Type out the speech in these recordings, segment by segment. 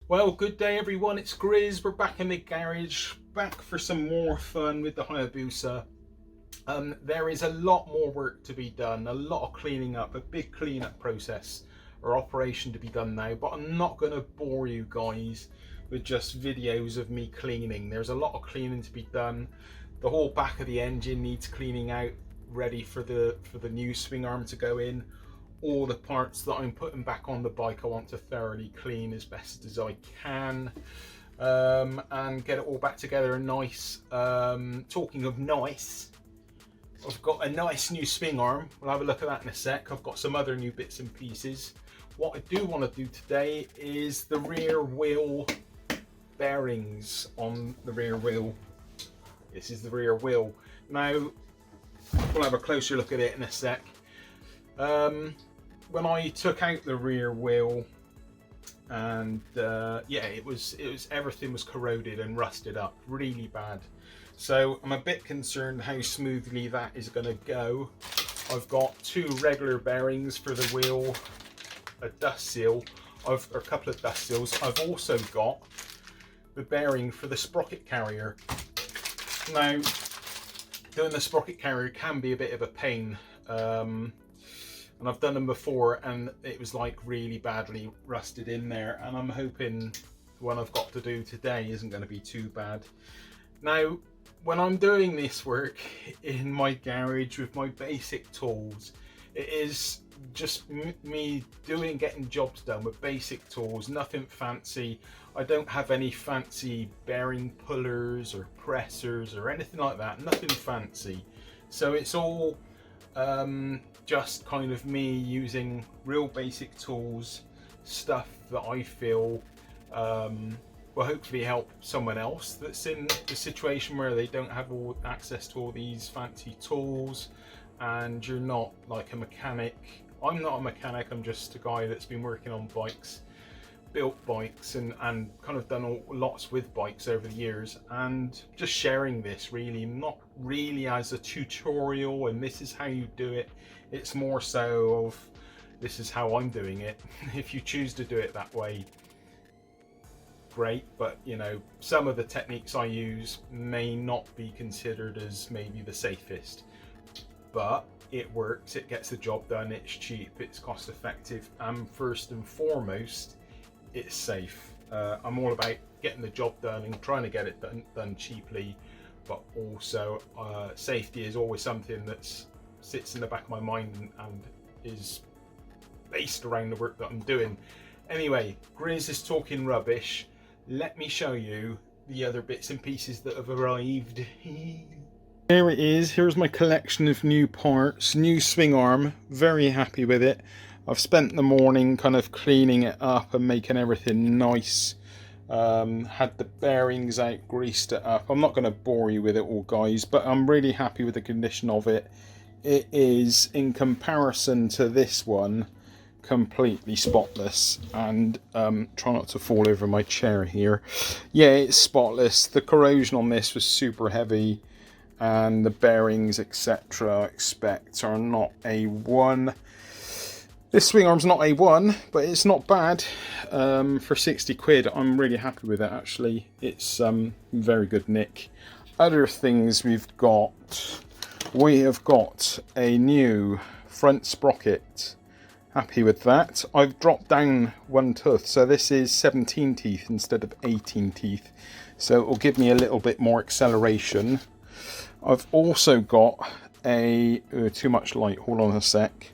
Well, good day everyone, it's Grizz. We're back in the garage, back for some more fun with the Hayabusa. There is a lot more work to be done, a lot of cleaning up, a big cleanup process or operation to be done now, but I'm not going to bore you guys with just videos of me cleaning. There's a lot of cleaning to be done. The whole back of the engine needs cleaning out, ready for the new swing arm to go in. All the parts that I'm putting back on the bike I want to thoroughly clean as best as I can, and get it all back together and nice. Talking of nice, I've got a nice new swing arm. We'll have a look at that in a sec. I've got some other new bits and pieces. What I do want to do today is the rear wheel bearings on the rear wheel. This is the rear wheel. Now we'll have a closer look at it in a sec. When I took out the rear wheel, and yeah, it was everything was corroded and rusted up really bad. So I'm a bit concerned how smoothly that is going to go. I've got two regular bearings for the wheel, a dust seal, or a couple of dust seals. I've also got the bearing for the sprocket carrier. Now, doing the sprocket carrier can be a bit of a pain. And I've done them before and it was like really badly rusted in there, and I'm hoping the one I've got to do today isn't going to be too bad. Now, when I'm doing this work in my garage with my basic tools, it is just me getting jobs done with basic tools, nothing fancy. I don't have any fancy bearing pullers or pressers or anything like that, nothing fancy. So it's all just kind of me using real basic tools, stuff that I feel will hopefully help someone else that's in the situation where they don't have all access to all these fancy tools, and you're not like a mechanic. I'm not a mechanic, I'm just a guy that's been working on bikes, built bikes, and kind of done lots with bikes over the years, and just sharing this really, not really as a tutorial and this is how you do it. It's more so of this is how I'm doing it. If you choose to do it that way, great, but you know, some of the techniques I use may not be considered as maybe the safest, but it works, it gets the job done, it's cheap, it's cost effective, and first and foremost, it's safe. I'm all about getting the job done and trying to get it done cheaply, but also safety is always something that sits in the back of my mind and is based around the work that I'm doing. Anyway, Grizz is talking rubbish. Let me show you the other bits and pieces that have arrived. There it is. Here's my collection of new parts. New swing arm. Very happy with it. I've spent the morning kind of cleaning it up and making everything nice. Had the bearings out, greased it up. I'm not going to bore you with it all, guys, but I'm really happy with the condition of it. It is, in comparison to this one, completely spotless. And try not to fall over my chair here. Yeah, it's spotless. The corrosion on this was super heavy, and the bearings, etc., I expect are not A1. This swing arm's not A1, but it's not bad. For 60 quid, I'm really happy with it, actually. It's very good nick. Other things we have got a new front sprocket. Happy with that. I've dropped down one tooth, so this is 17 teeth instead of 18 teeth. So it will give me a little bit more acceleration. I've also got a... too much light, hold on a sec.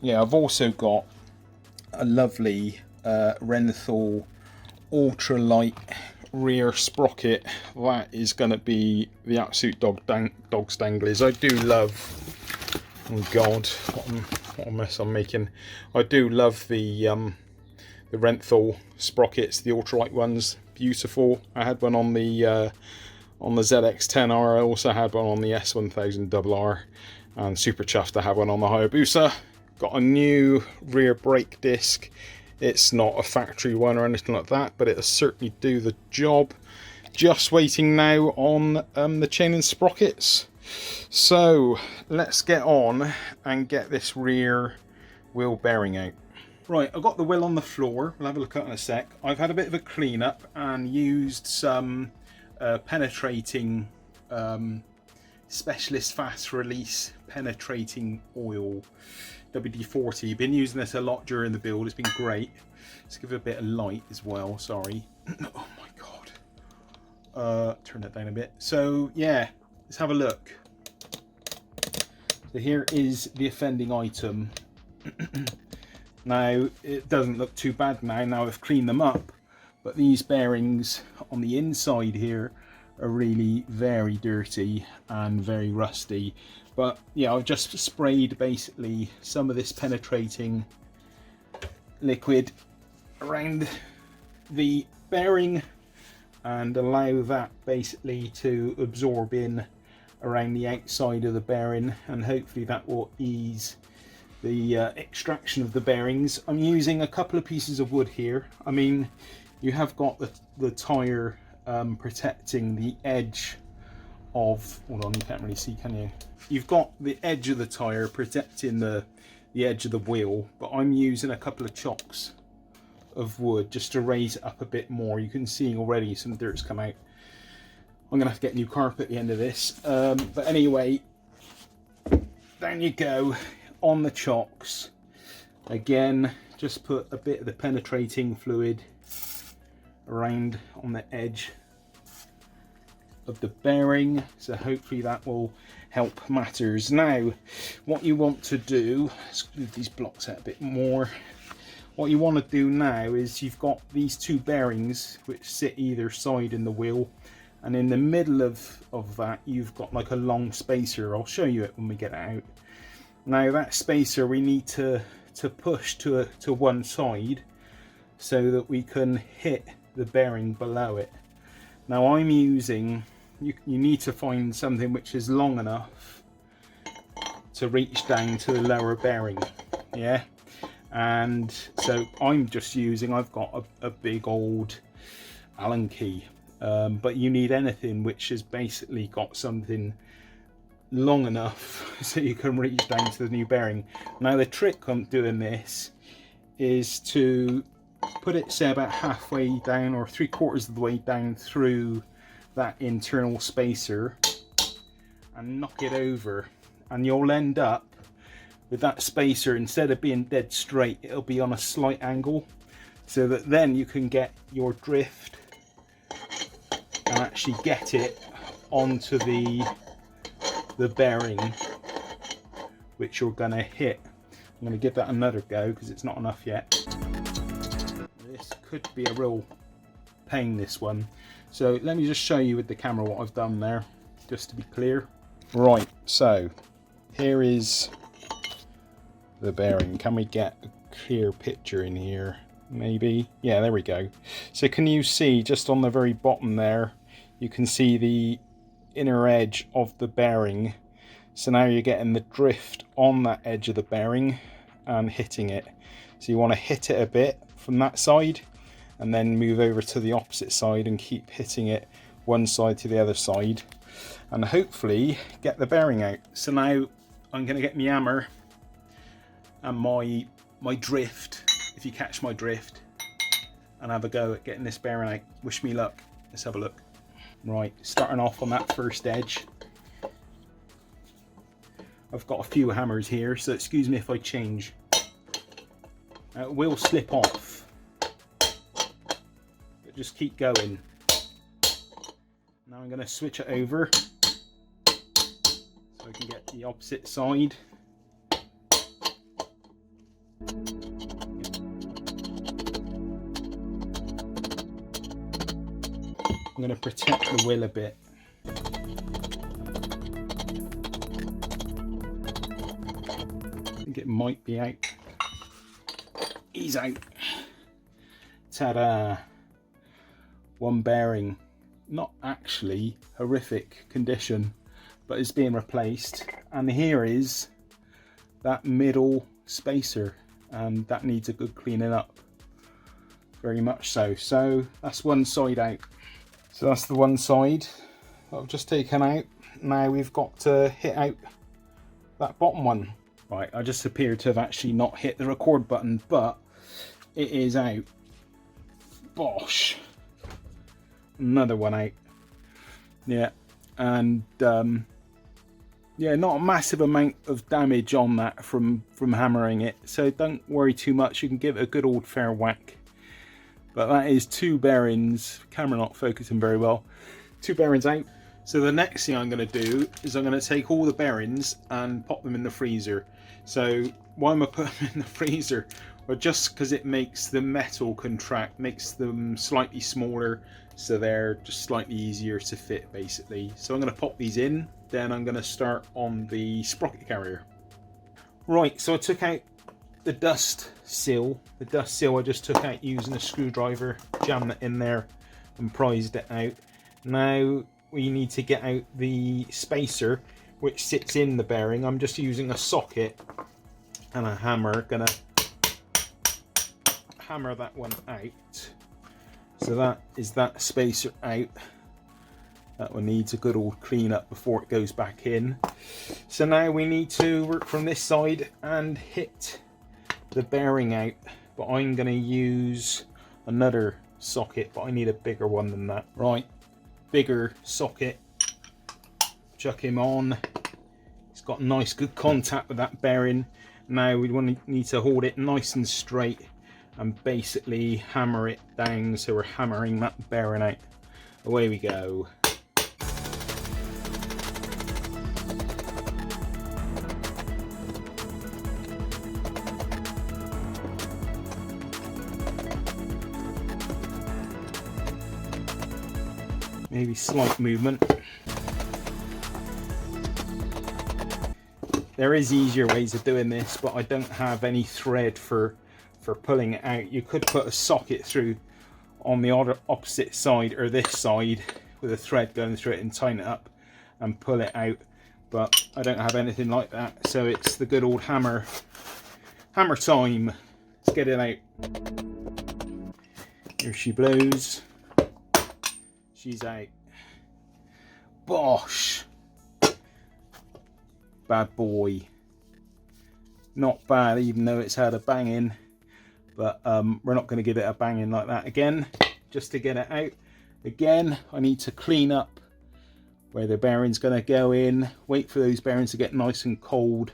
Yeah, I've also got a lovely Renthal ultralight rear sprocket. That is going to be the absolute dog stanglies. I do love... oh god, what a mess I'm making. I do love the Renthal sprockets, the ultralight ones. Beautiful. I had one on the ZX-10R. I also had one on the S1000RR, and super chuffed to have one on the Hayabusa. Got a new rear brake disc. It's not a factory one or anything like that, but it'll certainly do the job. Just waiting now on the chain and sprockets. So let's get on and get this rear wheel bearing out. Right, I've got the wheel on the floor. We'll have a look at it in a sec. I've had a bit of a clean up and used some penetrating specialist fast release penetrating oil, WD-40. Been using this a lot during the build. It's been great. Let's give it a bit of light as well. Sorry. Oh my god. Turn that down a bit. So yeah, let's have a look. So here is the offending item. Now it doesn't look too bad now I've cleaned them up, but these bearings on the inside here are really very dirty and very rusty. But yeah, I've just sprayed basically some of this penetrating liquid around the bearing and allow that basically to absorb in around the outside of the bearing, and hopefully that will ease the extraction of the bearings. I'm using a couple of pieces of wood here. I mean, you have got the tyre protecting the edge of, hold on, you can't really see, can you? You've got the edge of the tyre protecting the edge of the wheel, but I'm using a couple of chocks of wood just to raise it up a bit more. You can see already some dirt's come out. I'm gonna have to get new carpet at the end of this. But anyway, down you go. On the chocks again, just put a bit of the penetrating fluid around on the edge of the bearing, so hopefully that will help matters. Now what you want to do, let's move these blocks out a bit more. What you want to do now is you've got these two bearings which sit either side in the wheel, and in the middle of that you've got like a long spacer. I'll show you it when we get it out. Now that spacer we need to push to one side so that we can hit the bearing below it. Now I'm using, you need to find something which is long enough to reach down to the lower bearing, yeah? And so I'm just using, I've got a big old Allen key, but you need anything which has basically got something long enough so you can reach down to the new bearing. Now the trick on doing this is to put it, say, about halfway down or 3/4 of the way down through that internal spacer and knock it over, and you'll end up with that spacer, instead of being dead straight, it'll be on a slight angle, so that then you can get your drift and actually get it onto the bearing which you're gonna hit. I'm gonna give that another go because it's not enough yet. This could be a real pain, this one. So let me just show you with the camera what I've done there, just to be clear. Right, so here is the bearing. Can we get a clear picture in here? Maybe. Yeah, there we go. So can you see just on the very bottom there, you can see the inner edge of the bearing. So now you're getting the drift on that edge of the bearing and hitting it. So you want to hit it a bit from that side and then move over to the opposite side and keep hitting it one side to the other side, and hopefully get the bearing out. So now I'm going to get my hammer and my drift, if you catch my drift, and have a go at getting this bearing out. Wish me luck. Let's have a look. Right, starting off on that first edge. I've got a few hammers here, so excuse me if I change. It will slip off, but just keep going. Now I'm going to switch it over so I can get the opposite side. I'm going to protect the wheel a bit. I think it might be out. He's out. Ta-da! One bearing. Not actually horrific condition, but it's being replaced. And here is that middle spacer, and that needs a good cleaning up. Very much so. So that's one side out. So that's the one side that I've just taken out. Now we've got to hit out that bottom one. Right, I just appear to have actually not hit the record button, but it is out. Bosh. Another one out. Yeah, and yeah, not a massive amount of damage on that from hammering it, so don't worry too much. You can give it a good old fair whack. But that is 2 bearings. Camera not focusing very well. 2 bearings out. So the next thing I'm going to do is I'm going to take all the bearings and pop them in the freezer. So why am I putting them in the freezer? Well, just because it makes the metal contract, makes them slightly smaller, so they're just slightly easier to fit basically. So I'm going to pop these in, then I'm going to start on the sprocket carrier. Right, so I took out the dust seal. The dust seal I just took out using a screwdriver, jammed it in there and prized it out. Now we need to get out the spacer which sits in the bearing. I'm just using a socket and a hammer, gonna hammer that one out. So that is that spacer out. That one needs a good old clean up before it goes back in. So now we need to work from this side and hit the bearing out, but I'm going to use another socket, but I need a bigger one than that. Right, bigger socket, chuck him on. It's got nice good contact with that bearing. Now we need to hold it nice and straight and basically hammer it down, so we're hammering that bearing out. Away we go. Maybe slight movement. There is easier ways of doing this, but I don't have any thread for pulling it out. You could put a socket through on the opposite side or this side with a thread going through it and tighten it up and pull it out, but I don't have anything like that, so it's the good old hammer time. Let's get it out. Here she blows. She's out. Bosh. Bad boy. Not bad, even though it's had a banging, but we're not going to give it a banging like that again. Just to get it out again, I need to clean up where the bearing's going to go in, wait for those bearings to get nice and cold,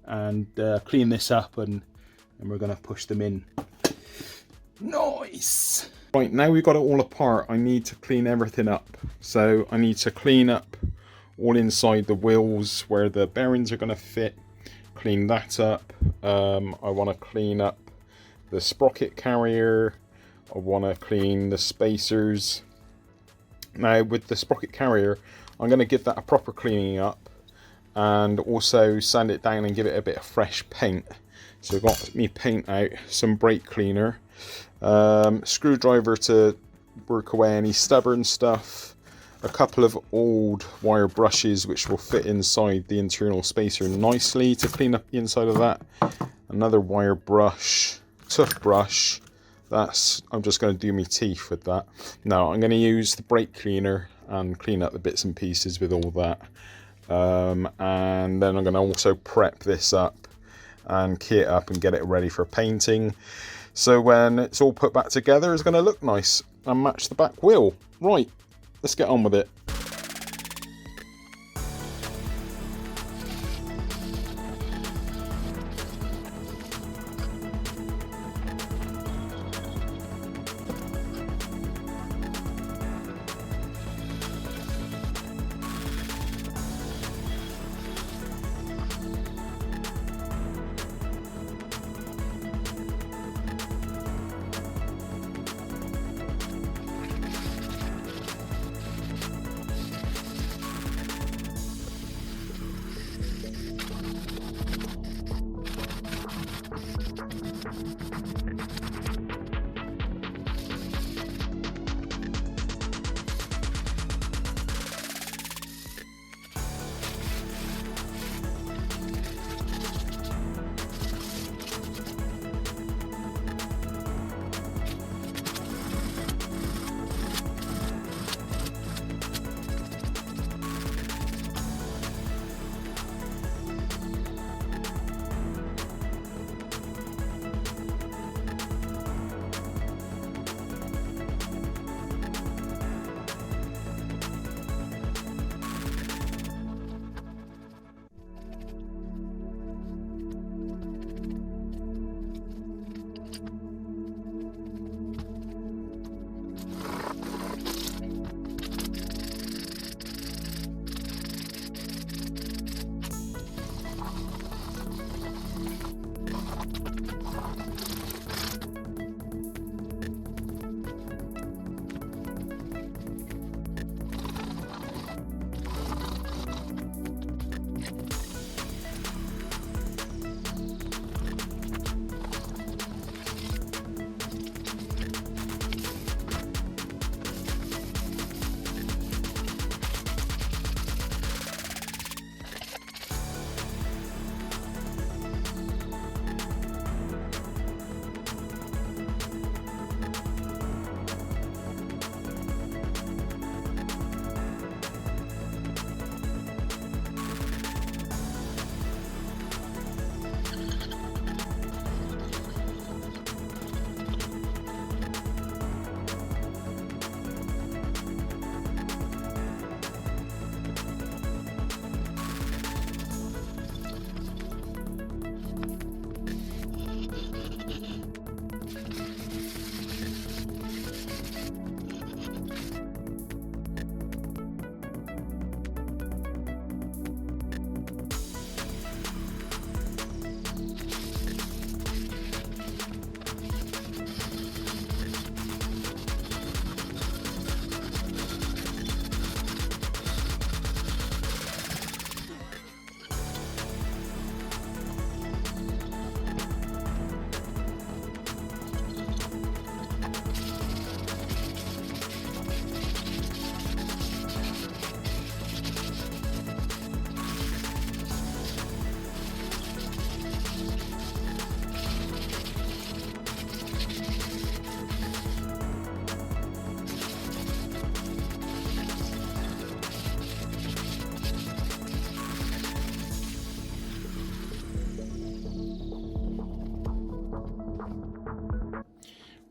and clean this up, and we're going to push them in. Nice. Right, now we've got it all apart, I need to clean everything up. So I need to clean up all inside the wheels where the bearings are going to fit. Clean that up. I want to clean up the sprocket carrier. I want to clean the spacers. Now with the sprocket carrier, I'm going to give that a proper cleaning up and also sand it down and give it a bit of fresh paint. So I've got me paint out, some brake cleaner, screwdriver to work away any stubborn stuff, a couple of old wire brushes which will fit inside the internal spacer nicely to clean up the inside of that, another wire brush, toothbrush. I'm just going to do my teeth with that. Now I'm going to use the brake cleaner and clean up the bits and pieces with all that, and then I'm going to also prep this up and key it up and get it ready for painting, so when it's all put back together it's going to look nice and match the back wheel. Right, let's get on with it.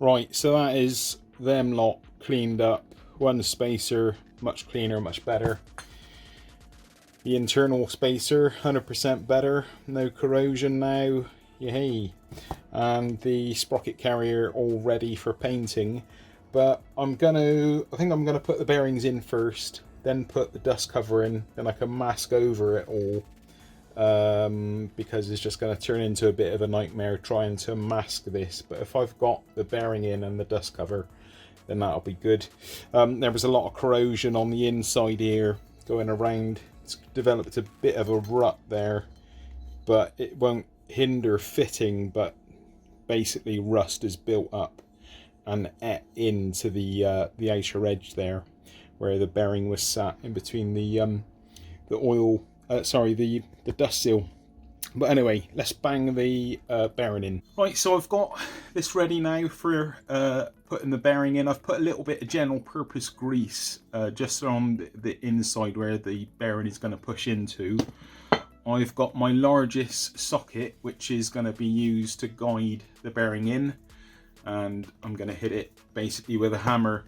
Right, so that is them lot cleaned up. One spacer, much cleaner, much better. The internal spacer, 100% better. No corrosion now. Yay. And the sprocket carrier all ready for painting. But I think I'm gonna put the bearings in first, then put the dust cover in, then I can mask over it all. Because it's just going to turn into a bit of a nightmare trying to mask this. But if I've got the bearing in and the dust cover, then that'll be good. There was a lot of corrosion on the inside here going around. It's developed a bit of a rut there, but it won't hinder fitting, but basically rust is built up and ate into the outer edge there where the bearing was sat in between the oil, the dust seal. But anyway, let's bang the bearing in. Right, so I've got this ready now for putting the bearing in. I've put a little bit of general purpose grease just on the inside where the bearing is going to push into. I've got my largest socket, which is going to be used to guide the bearing in, and I'm going to hit it basically with a hammer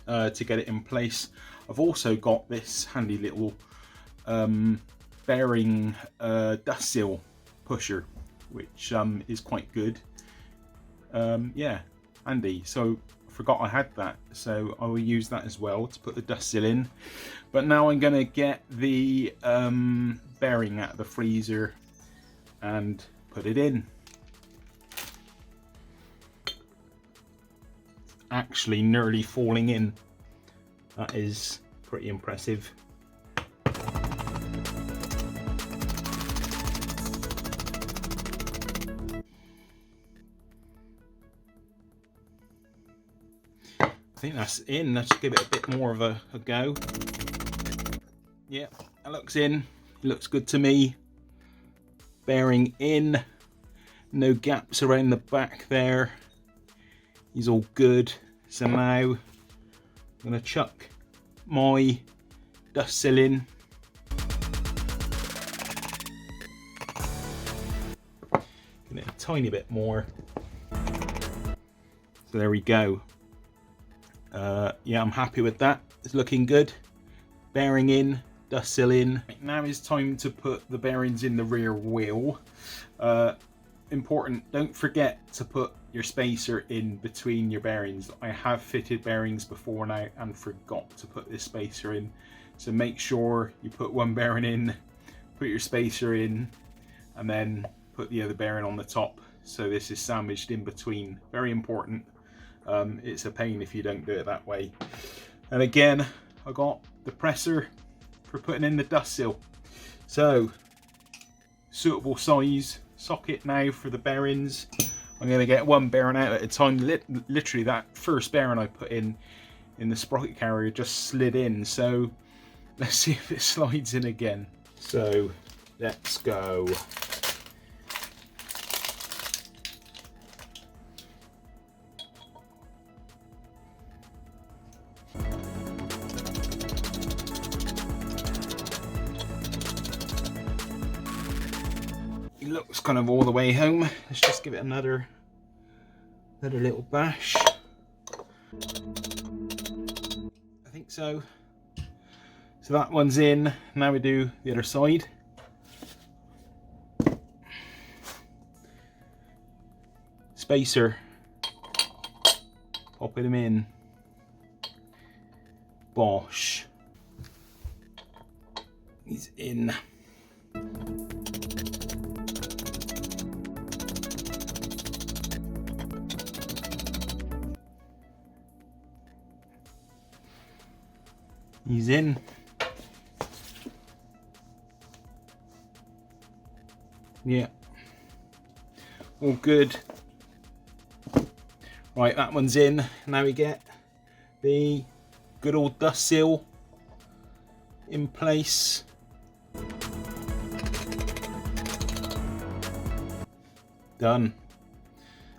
to get it in place. I've also got this handy little bearing dust seal pusher, which is quite good. Yeah, handy. So I forgot I had that, so I will use that as well to put the dust seal in. But now I'm gonna get the bearing out of the freezer and put it in. Actually nearly falling in. That is pretty impressive. I think that's in. Let's give it a bit more of a go. Yeah, that looks in. It looks good to me. Bearing in. No gaps around the back there. He's all good. So now I'm going to chuck my dust seal in. Get it a tiny bit more. So there we go. Yeah, I'm happy with that. It's looking good. Bearing in, dust seal in. Now is time to put the bearings in the rear wheel. Important, don't forget to put your spacer in between your bearings. I have fitted bearings before now and forgot to put this spacer in. So make sure you put one bearing in, put your spacer in, and then put the other bearing on the top. So this is sandwiched in between. Very important. It's a pain if you don't do it that way. And again, I got the presser for putting in the dust seal. So, suitable size socket now for the bearings. I'm going to get one bearing out at a time. Literally that first bearing I put in the sprocket carrier just slid in. So, let's see if it slides in again. So, let's go. It looks kind of all the way home. Let's just give it another little bash. I think so. So that one's in. Now we do the other side. Spacer. Popping them in. Bosh. He's in. He's in. Yeah. All good. Right, that one's in. Now we get the good old dust seal in place. Done.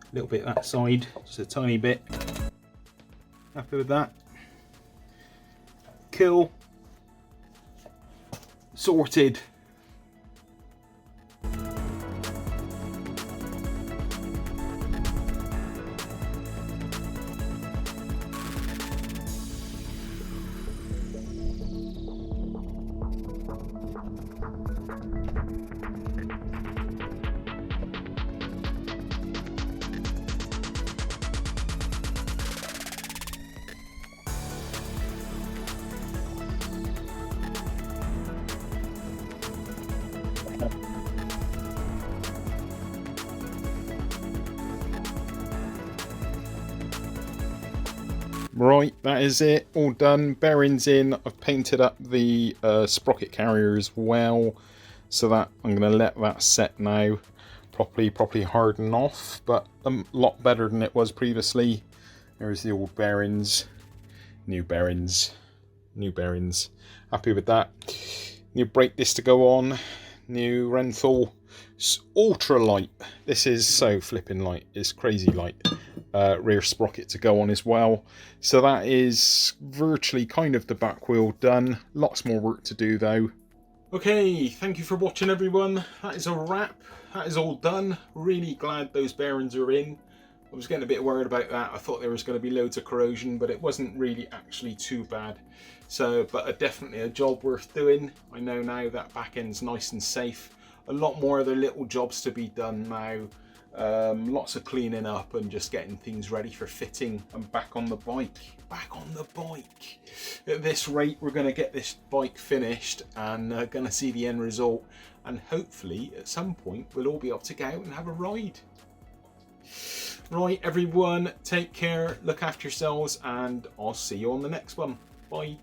A little bit that side, just a tiny bit. Happy with that. Cool. Sorted. Right, that is it, all done, bearings in. I've painted up the sprocket carrier as well, so that I'm going to let that set now, properly harden off, but a lot better than it was previously. There's the old bearings, new bearings, happy with that. New brake disc to go on, new Renthal ultra light, this is so flipping light, it's crazy light. Rear sprocket to go on as well. So that is virtually kind of the back wheel done. Lots more work to do though. Okay, thank you for watching everyone. That is a wrap. That is all done. Really glad those bearings are in. I was getting a bit worried about that. I thought there was going to be loads of corrosion, but it wasn't really actually too bad. So, but definitely a job worth doing. I know now that back end's nice and safe. A lot more other little jobs to be done now. Lots of cleaning up and just getting things ready for fitting and back on the bike. At this rate, we're going to get this bike finished and going to see the end result, and hopefully at some point we'll all be able to go out and have a ride. Right, everyone, take care, look after yourselves, and I'll see you on the next one. Bye.